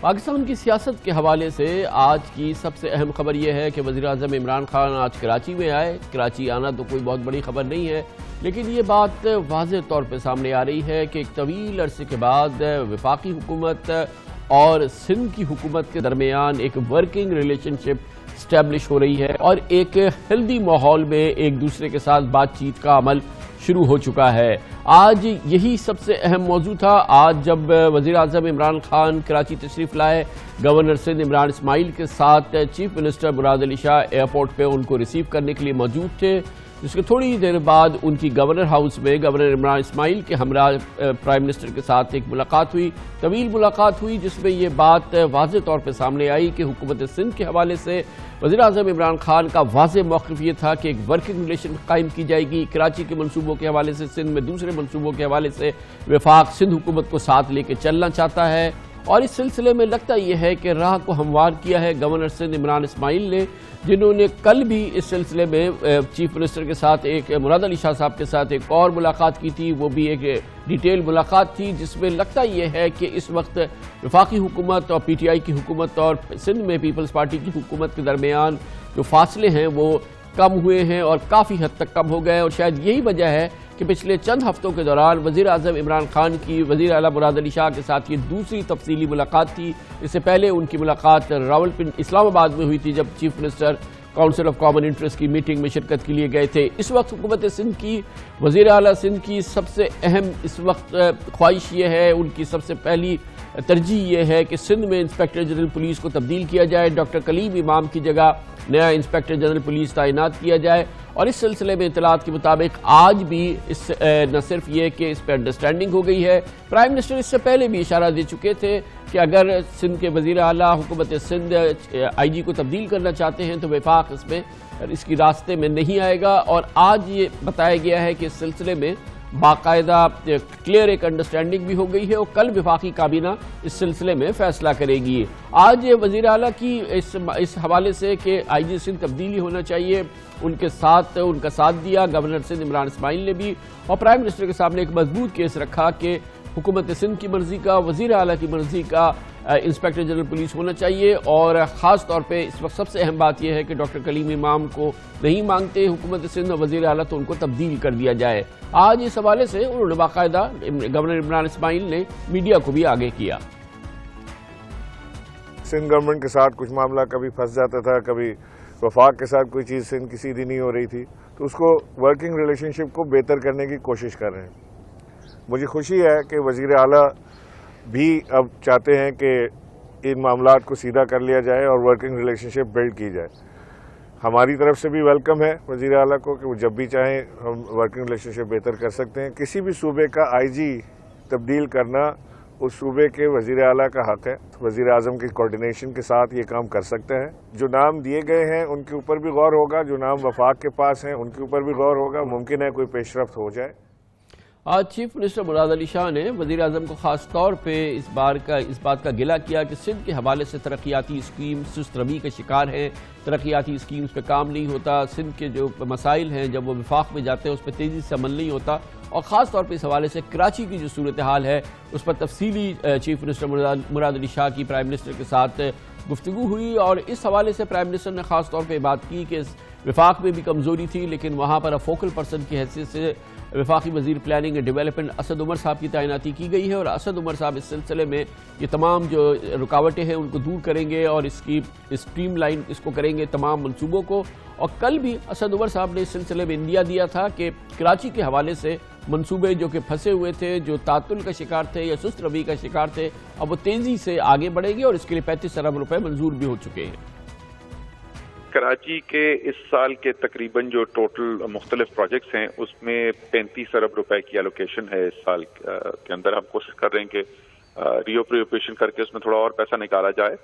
پاکستان کی سیاست کے حوالے سے آج کی سب سے اہم خبر یہ ہے کہ وزیراعظم عمران خان آج کراچی میں آئے۔ کراچی آنا تو کوئی بہت بڑی خبر نہیں ہے، لیکن یہ بات واضح طور پہ سامنے آ رہی ہے کہ ایک طویل عرصے کے بعد وفاقی حکومت اور سندھ کی حکومت کے درمیان ایک ورکنگ ریلیشن شپ اسٹیبلش ہو رہی ہے اور ایک ہیلدی ماحول میں ایک دوسرے کے ساتھ بات چیت کا عمل شروع ہو چکا ہے۔ آج یہی سب سے اہم موضوع تھا۔ آج جب وزیراعظم عمران خان کراچی تشریف لائے، گورنر سندھ عمران اسماعیل کے ساتھ چیف منسٹر مراد علی شاہ ایئرپورٹ پہ ان کو ریسیو کرنے کے لیے موجود تھے، جس کے تھوڑی دیر بعد ان کی گورنر ہاؤس میں گورنر عمران اسماعیل کے ہمراہ پرائم منسٹر کے ساتھ ایک ملاقات ہوئی، طویل ملاقات ہوئی، جس میں یہ بات واضح طور پہ سامنے آئی کہ حکومت سندھ کے حوالے سے وزیراعظم عمران خان کا واضح موقف یہ تھا کہ ایک ورکنگ ریلیشن قائم کی جائے گی۔ کراچی کے منصوبوں کے حوالے سے، سندھ میں دوسرے منصوبوں کے حوالے سے وفاق سندھ حکومت کو ساتھ لے کے چلنا چاہتا ہے، اور اس سلسلے میں لگتا یہ ہے کہ راہ کو ہموار کیا ہے گورنر سندھ عمران اسماعیل نے، جنہوں نے کل بھی اس سلسلے میں چیف منسٹر کے ساتھ مراد علی شاہ صاحب کے ساتھ ایک اور ملاقات کی تھی۔ وہ بھی ایک ڈیٹیل ملاقات تھی، جس میں لگتا یہ ہے کہ اس وقت وفاقی حکومت اور پی ٹی آئی کی حکومت اور سندھ میں پیپلز پارٹی کی حکومت کے درمیان جو فاصلے ہیں وہ کم ہوئے ہیں اور کافی حد تک کم ہو گئے، اور شاید یہی وجہ ہے کہ پچھلے چند ہفتوں کے دوران وزیر اعظم عمران خان کی وزیر اعلیٰ مراد علی شاہ کے ساتھ یہ دوسری تفصیلی ملاقات تھی۔ اس سے پہلے ان کی ملاقات راولپنڈی اسلام آباد میں ہوئی تھی، جب chief minister council of common interest کی میٹنگ میں شرکت کے لیے گئے تھے۔ اس وقت حکومت سندھ کی وزیر اعلیٰ سندھ کی سب سے اہم اس وقت خواہش یہ ہے، ان کی سب سے پہلی ترجیح یہ ہے کہ سندھ میں انسپیکٹر جنرل پولیس کو تبدیل کیا جائے، ڈاکٹر کلیم امام کی جگہ نیا انسپیکٹر جنرل پولیس تعینات کیا جائے، اور اس سلسلے میں اطلاعات کے مطابق آج بھی نہ صرف یہ کہ اس پہ انڈرسٹینڈنگ ہو گئی ہے، پرائم منسٹر اس سے پہلے بھی اشارہ دے چکے تھے کہ اگر سندھ کے وزیر اعلیٰ حکومت سندھ آئی جی کو تبدیل کرنا چاہتے ہیں تو وفاق اس کی راستے میں نہیں آئے گا، اور آج یہ بتایا گیا ہے کہ اس سلسلے میں باقاعدہ کلیئر ایک انڈرسٹینڈنگ بھی ہو گئی ہے، اور کل وفاقی کابینہ اس سلسلے میں فیصلہ کرے گی۔ آج وزیر اعلیٰ کی اس حوالے سے کہ آئی جی سندھ تبدیلی ہونا چاہیے، ان کا ساتھ دیا گورنر سندھ عمران اسماعیل نے بھی، اور پرائم منسٹر کے سامنے ایک مضبوط کیس رکھا کہ حکومت سندھ کی مرضی کا، وزیر اعلیٰ کی مرضی کا انسپیکٹر جنرل پولیس ہونا چاہیے، اور خاص طور پہ اس وقت سب سے اہم بات یہ ہے کہ ڈاکٹر کلیم امام کو نہیں مانگتے حکومت سندھ اور وزیر اعلیٰ، تو ان کو تبدیل کر دیا جائے۔ آج اس حوالے سے انہوں نے باقاعدہ گورنر عمران اسماعیل نے میڈیا کو بھی آگے کیا۔ سندھ گورنمنٹ کے ساتھ کچھ معاملہ کبھی پھنس جاتا تھا، کبھی وفاق کے ساتھ کوئی چیز سندھ کی سیدھی نہیں ہو رہی تھی، تو اس کو ورکنگ ریلیشن شپ کو بہتر کرنے کی کوشش کر رہے ہیں۔ مجھے خوشی ہے کہ وزیر اعلیٰ بھی اب چاہتے ہیں کہ ان معاملات کو سیدھا کر لیا جائے اور ورکنگ ریلیشن شپ بلڈ کی جائے۔ ہماری طرف سے بھی ویلکم ہے وزیر اعلیٰ کو کہ وہ جب بھی چاہیں ہم ورکنگ ریلیشن شپ بہتر کر سکتے ہیں۔ کسی بھی صوبے کا آئی جی تبدیل کرنا اس صوبے کے وزیر اعلیٰ کا حق ہے، وزیر اعظم کی کوارڈینیشن کے ساتھ یہ کام کر سکتا ہے۔ جو نام دیے گئے ہیں ان کے اوپر بھی غور ہوگا، جو نام وفاق کے پاس ہیں ان کے اوپر بھی غور ہوگا، ممکن ہے کوئی پیش رفت ہو جائے۔ آج چیف منسٹر مراد علی شاہ نے وزیر اعظم کو خاص طور پہ اس بات کا گلہ کیا کہ سندھ کے حوالے سے ترقیاتی اسکیم سست روی کا شکار ہیں، ترقیاتی اسکیمز پہ کام نہیں ہوتا، سندھ کے جو مسائل ہیں جب وہ وفاق میں جاتے ہیں اس پہ تیزی سے عمل نہیں ہوتا، اور خاص طور پہ اس حوالے سے کراچی کی جو صورتحال ہے اس پر تفصیلی چیف منسٹر مراد علی شاہ کی پرائم منسٹر کے ساتھ گفتگو ہوئی، اور اس حوالے سے پرائم منسٹر نے خاص طور پہ بات کی کہ وفاق میں بھی کمزوری تھی، لیکن وہاں پر فوکل پرسن کی حیثیت سے وفاقی وزیر planning and development Asad Umar صاحب کی تعیناتی کی گئی ہے، اور اسد عمر صاحب اس سلسلے میں یہ تمام جو رکاوٹیں ہیں ان کو دور کریں گے اور اس کی اسٹریم لائن اس کو کریں گے تمام منصوبوں کو۔ اور کل بھی اسد عمر صاحب نے اس سلسلے میں اندیا دیا تھا کہ کراچی کے حوالے سے منصوبے جو کہ پھنسے ہوئے تھے، جو تعطل کا شکار تھے یا سست روی کا شکار تھے، اب وہ تیزی سے آگے بڑھیں گے، اور اس کے لیے 35 ارب روپے منظور بھی ہو چکے ہیں۔ کراچی کے اس سال کے تقریباً جو ٹوٹل مختلف پروجیکٹس ہیں اس میں 35 ارب روپے کی الوکیشن ہے۔ اس سال کے اندر ہم کوشش کر رہے ہیں کہ ریوپریوپیشن کر کے اس میں تھوڑا اور پیسہ نکالا جائے۔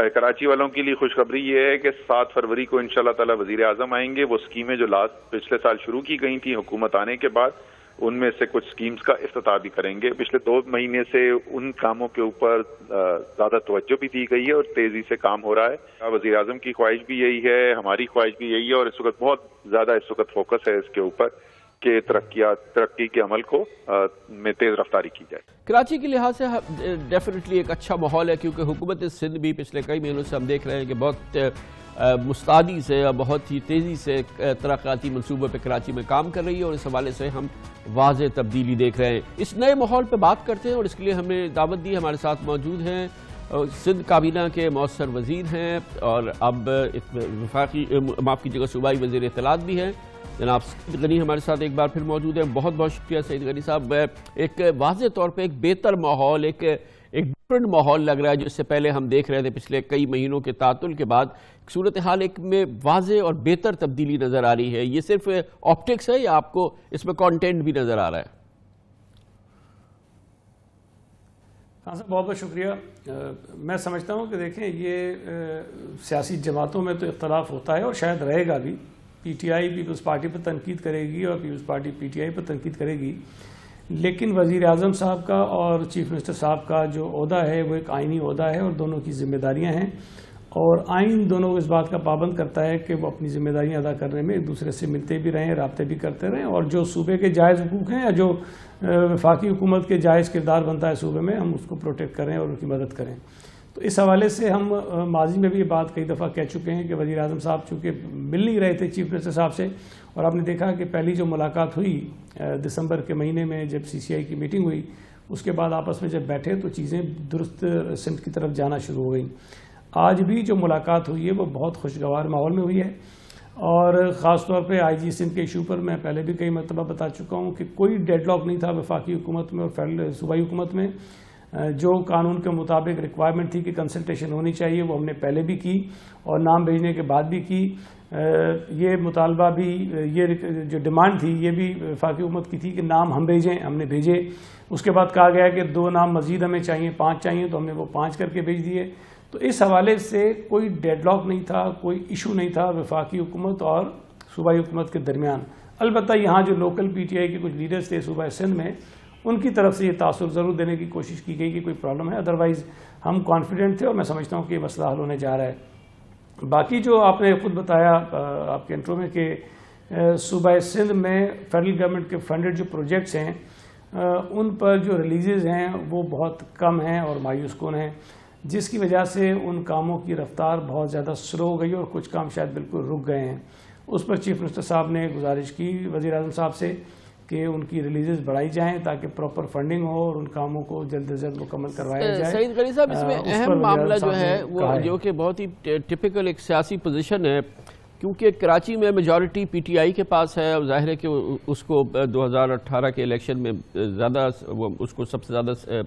کراچی والوں کے لیے خوشخبری یہ ہے کہ 7 فروری کو انشاءاللہ تعالی وزیر اعظم آئیں گے۔ وہ اسکیمیں جو پچھلے سال شروع کی گئی تھیں حکومت آنے کے بعد، ان میں سے کچھ سکیمز کا افتتاح بھی کریں گے۔ پچھلے 2 مہینے سے ان کاموں کے اوپر زیادہ توجہ بھی دی گئی ہے اور تیزی سے کام ہو رہا ہے۔ وزیر اعظم کی خواہش بھی یہی ہے، ہماری خواہش بھی یہی ہے، اور اس وقت بہت زیادہ فوکس ہے اس کے اوپر کے ترقی کے عمل کو میں تیز رفتاری کی جائے. کراچی کے لحاظ سے ڈیفینیٹلی ایک اچھا ماحول ہے، کیونکہ حکومت سندھ بھی پچھلے کئی مہینوں سے ہم دیکھ رہے ہیں کہ بہت مستعدی سے اور بہت ہی تیزی سے ترقیاتی منصوبے پہ کراچی میں کام کر رہی ہے، اور اس حوالے سے ہم واضح تبدیلی دیکھ رہے ہیں. اس نئے ماحول پہ بات کرتے ہیں، اور اس کے لیے ہم نے دعوت دی. ہمارے ساتھ موجود ہیں سندھ کابینہ کے مؤثر وزیر ہیں اور اب وفاقی معاف کیجیے گا صوبائی وزیر اطلاعات بھی ہیں، جناب سعید غنی ہمارے ساتھ ایک بار پھر موجود ہیں. بہت بہت شکریہ سعید غنی صاحب. ایک واضح طور پہ ایک بہتر ماحول، ایک ڈفرنٹ ماحول لگ رہا ہے جو اس سے پہلے ہم دیکھ رہے تھے پچھلے کئی مہینوں کے تعطل کے بعد. صورتحال ایک میں واضح اور بہتر تبدیلی نظر آ رہی ہے. یہ صرف آپٹکس ہے یا آپ کو اس میں کانٹینٹ بھی نظر آ رہا ہے؟ ہاں سر، بہت بہت شکریہ. میں سمجھتا ہوں کہ دیکھیں یہ سیاسی جماعتوں میں تو اختلاف ہوتا ہے اور شاید رہے گا بھی. P T I Peoples Party پر تنقید کرے گی اور Peoples Party P T I پر تنقید کرے گی، لیکن وزیر اعظم صاحب کا اور چیف منسٹر صاحب کا جو عہدہ ہے وہ ایک آئینی عہدہ ہے اور دونوں کی ذمہ داریاں ہیں، اور آئین دونوں کو اس بات کا پابند کرتا ہے کہ وہ اپنی ذمہ داریاں ادا کرنے میں ایک دوسرے سے ملتے بھی رہیں، رابطے بھی کرتے رہیں، اور جو صوبے کے جائز حقوق ہیں یا جو وفاقی حکومت کے جائز کردار بنتا ہے صوبے میں، ہم اس کو پروٹیکٹ کریں اور ان کی مدد کریں. تو اس حوالے سے ہم ماضی میں بھی یہ بات کئی دفعہ کہہ چکے ہیں کہ وزیر اعظم صاحب چونکہ مل نہیں رہے تھے چیف منسٹر صاحب سے، اور آپ نے دیکھا کہ پہلی جو ملاقات ہوئی دسمبر کے مہینے میں جب سی سی آئی کی میٹنگ ہوئی، اس کے بعد آپس میں جب بیٹھے تو چیزیں درست سمت کی طرف جانا شروع ہو گئیں. آج بھی جو ملاقات ہوئی ہے وہ بہت خوشگوار ماحول میں ہوئی ہے، اور خاص طور پہ آئی جی سندھ کے ایشو پر میں پہلے بھی کئی مرتبہ بتا چکا ہوں کہ کوئی ڈیڈ لاک نہیں تھا وفاقی حکومت میں اور فیڈرل صوبائی حکومت میں. جو قانون کے مطابق ریکوائرمنٹ تھی کہ کنسلٹیشن ہونی چاہیے وہ ہم نے پہلے بھی کی اور نام بھیجنے کے بعد بھی کی. یہ مطالبہ بھی، یہ جو ڈیمانڈ تھی یہ بھی وفاقی حکومت کی تھی کہ نام ہم بھیجیں، ہم نے بھیجے. اس کے بعد کہا گیا کہ 2 نام مزید ہمیں چاہیے، 5 چاہیے، تو ہم نے وہ 5 کر کے بھیج دیے. تو اس حوالے سے کوئی ڈیڈ لاک نہیں تھا، کوئی ایشو نہیں تھا وفاقی حکومت اور صوبائی حکومت کے درمیان. البتہ یہاں جو لوکل پی ٹی آئی کے کچھ لیڈرز تھے صوبہ سندھ میں، ان کی طرف سے یہ تاثر ضرور دینے کی کوشش کی گئی کہ کوئی پرابلم ہے، ادروائز ہم کانفیڈنٹ تھے اور میں سمجھتا ہوں کہ یہ مسئلہ حل ہونے جا رہا ہے. باقی جو آپ نے خود بتایا آپ کے انٹرو میں کہ صوبہ سندھ میں فیڈرل گورنمنٹ کے فنڈڈ جو پروجیکٹس ہیں ان پر جو ریلیزز ہیں وہ بہت کم ہیں اور مایوس کن ہیں، جس کی وجہ سے ان کاموں کی رفتار بہت زیادہ سلو ہو گئی اور کچھ کام شاید بالکل رک گئے ہیں. اس پر چیف منسٹر صاحب نے گزارش کی وزیر اعظم صاحب سے کہ ان کی ریلیزز بڑھائی جائیں تاکہ پراپر فنڈنگ ہو اور ان کاموں کو جلد از جلد مکمل کروایا جائے. سعید غنی صاحب، اس میں اہم معاملہ جو ہے وہ جو کہ بہت ہی ٹپیکل ایک سیاسی پوزیشن ہے، کیونکہ کراچی میں میجورٹی پی ٹی آئی کے پاس ہے، اور ظاہر ہے کہ اس کو 2018 کے الیکشن میں زیادہ اس کو سب سے زیادہ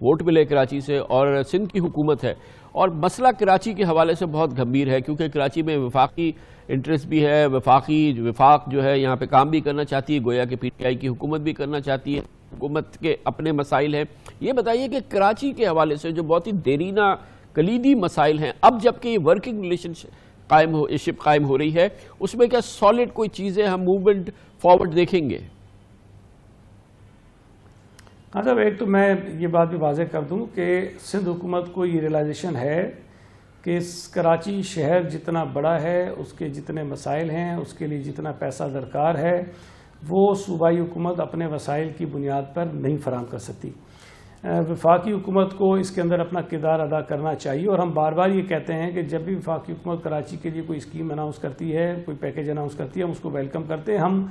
ووٹ ملے کراچی سے، اور سندھ کی حکومت ہے. اور مسئلہ کراچی کے حوالے سے بہت گمبھیر ہے، کیونکہ کراچی میں وفاقی انٹرسٹ بھی ہے، وفاق جو ہے یہاں پہ کام بھی کرنا چاہتی ہے، گویا کہ پی ٹی آئی کی حکومت بھی کرنا چاہتی ہے، حکومت کے اپنے مسائل ہیں. یہ بتائیے کہ کراچی کے حوالے سے جو بہت ہی دیرینہ کلیدی مسائل ہیں، اب جبکہ یہ ورکنگ ریلیشن شپ قائم ہو رہی ہے، اس میں کیا سالڈ کوئی چیزیں ہم موومنٹ فارورڈ دیکھیں گے؟ ہاں صاحب، ایک تو میں یہ بات بھی واضح کر دوں کہ سندھ حکومت کو یہ ریلائزیشن ہے کہ کراچی شہر جتنا بڑا ہے، اس کے جتنے مسائل ہیں، اس کے لیے جتنا پیسہ درکار ہے، وہ صوبائی حکومت اپنے وسائل کی بنیاد پر نہیں فراہم کر سکتی. وفاقی حکومت کو اس کے اندر اپنا کردار ادا کرنا چاہیے، اور ہم بار بار یہ کہتے ہیں کہ جب بھی وفاقی حکومت کراچی کے لیے کوئی اسکیم اناؤنس کرتی ہے، کوئی پیکیج اناؤنس کرتی ہے، ہم اس کو ویلکم کرتے ہیں. ہم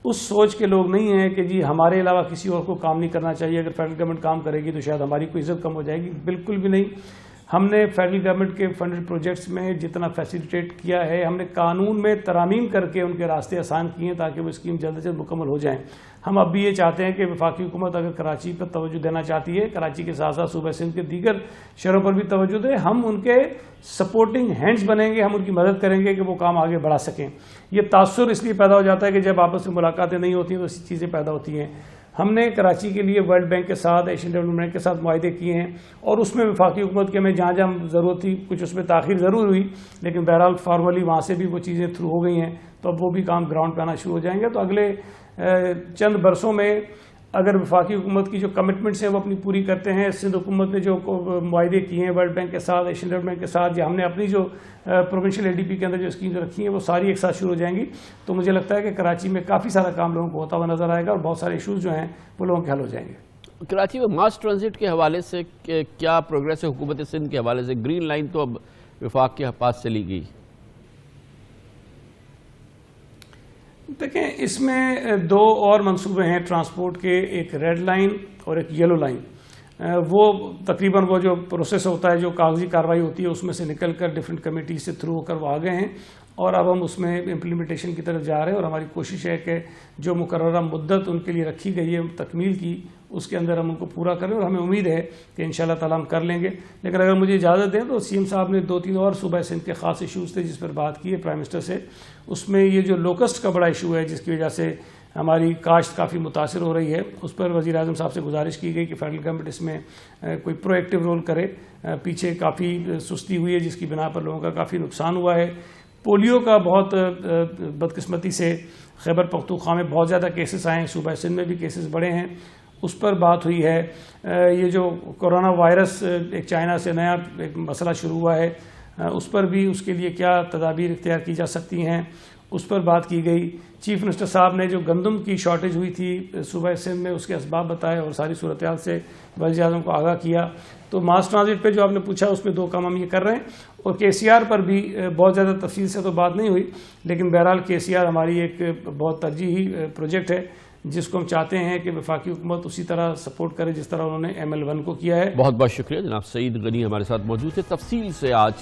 اس سوچ کے لوگ نہیں ہیں کہ جی ہمارے علاوہ کسی اور کو کام نہیں کرنا چاہیے، اگر فیڈرل گورنمنٹ کام کرے گی تو شاید ہماری کوئی عزت کم ہو جائے گی. بالکل بھی نہیں. ہم نے فیڈرل گورنمنٹ کے فنڈڈ پروجیکٹس میں جتنا فیسیلیٹیٹ کیا ہے، ہم نے قانون میں ترامیم کر کے ان کے راستے آسان کیے ہیں تاکہ وہ اسکیم جلد سے جلد مکمل ہو جائیں. ہم اب بھی یہ چاہتے ہیں کہ وفاقی حکومت اگر کراچی پر توجہ دینا چاہتی ہے، کراچی کے ساتھ ساتھ صوبہ سندھ کے دیگر شہروں پر بھی توجہ دے. ہم ان کے سپورٹنگ ہینڈز بنیں گے، ہم ان کی مدد کریں گے کہ وہ کام آگے بڑھا سکیں. یہ تاثر اس لیے پیدا ہو جاتا ہے کہ جب آپس میں ملاقاتیں نہیں ہوتی ہیں تو ایسی چیزیں پیدا ہوتی ہیں. ہم نے کراچی کے لیے ورلڈ بینک کے ساتھ، ایشین ڈیولپمنٹ بینک کے ساتھ معاہدے کیے ہیں، اور اس میں وفاقی حکومت کے میں جہاں جہاں ضرورت تھی کچھ اس میں تاخیر ضرور ہوئی، لیکن بہرحال فارملی وہاں سے بھی وہ چیزیں تھرو ہو گئی ہیں. تو اب وہ بھی کام گراؤنڈ پہ آنا شروع ہو جائیں گے. تو اگلے چند برسوں میں اگر وفاقی حکومت کی جو کمٹمنٹس ہیں وہ اپنی پوری کرتے ہیں، سندھ حکومت نے جو معاہدے کیے ہیں ورلڈ بینک کے ساتھ، ایشین ڈیولپمنٹ کے ساتھ، یا ہم نے اپنی جو پروونشل LDP کے اندر جو اسکیمز رکھی ہیں وہ ساری ایک ساتھ شروع ہو جائیں گی، تو مجھے لگتا ہے کہ کراچی میں کافی سارا کام لوگوں کو ہوتا ہوا نظر آئے گا اور بہت سارے ایشوز جو ہیں وہ لوگوں کے حل ہو جائیں گے۔ کراچی میں ماس ٹرانزٹ کے حوالے سے کیا پروگریس ہے حکومت سندھ کے حوالے سے؟ گرین لائن تو اب وفاق کے پاس چلی گئی۔ دیکھیں اس میں دو اور منصوبے ہیں ٹرانسپورٹ کے، ایک ریڈ لائن اور ایک یلو لائن۔ وہ تقریباً وہ جو پروسیس ہوتا ہے، جو کاغذی کارروائی ہوتی ہے، اس میں سے نکل کر ڈفرینٹ کمیٹی سے تھرو ہو کر وہ آگئے ہیں، اور اب ہم اس میں امپلیمنٹیشن کی طرف جا رہے ہیں، اور ہماری کوشش ہے کہ جو مقررہ مدت ان کے لیے رکھی گئی ہے تکمیل کی، اس کے اندر ہم ان کو پورا کریں، اور ہمیں امید ہے کہ انشاءاللہ تعالیٰ ہم کر لیں گے۔ لیکن اگر مجھے اجازت دیں تو CM صاحب نے 2-3 اور صوبہ سندھ کے خاص ایشوز تھے جس پر بات کی ہے پرائم منسٹر سے۔ اس میں یہ جو لوکسٹ کا بڑا ایشو ہے جس کی وجہ سے ہماری کاشت کافی متاثر ہو رہی ہے، اس پر وزیر اعظم صاحب سے گزارش کی گئی کہ فیڈرل گورنمنٹ اس میں کوئی پرو ایکٹیو رول کرے۔ پیچھے کافی سستی ہوئی ہے جس کی بنا پر لوگوں کا کافی نقصان ہوا ہے۔ پولیو کا بہت بدقسمتی سے خیبر پختونخوا میں بہت زیادہ کیسز آئے ہیں، صوبہ سندھ میں بھی کیسز بڑے ہیں، اس پر بات ہوئی ہے۔ یہ جو کورونا وائرس ایک چائنا سے نیا ایک مسئلہ شروع ہوا ہے، اس پر بھی اس کے لیے کیا تدابیر اختیار کی جا سکتی ہیں، اس پر بات کی گئی۔ چیف منسٹر صاحب نے جو گندم کی شارٹیج ہوئی تھی صوبہ سندھ میں، اس کے اسباب بتائے اور ساری صورتحال سے وزیر اعظم کو آگاہ کیا۔ تو ماس ٹرانزٹ پہ جو آپ نے پوچھا، اس میں 2 کام ہم یہ کر رہے ہیں، اور KCR پر بھی بہت زیادہ تفصیل سے تو بات نہیں ہوئی، لیکن بہرحال KCR ہماری ایک بہت ترجیحی پروجیکٹ ہے جس کو ہم چاہتے ہیں کہ وفاقی حکومت اسی طرح سپورٹ کرے جس طرح انہوں نے ML1 کو کیا ہے۔ بہت بہت شکریہ جناب سعید غنی ہمارے ساتھ موجود تھے، تفصیل سے آج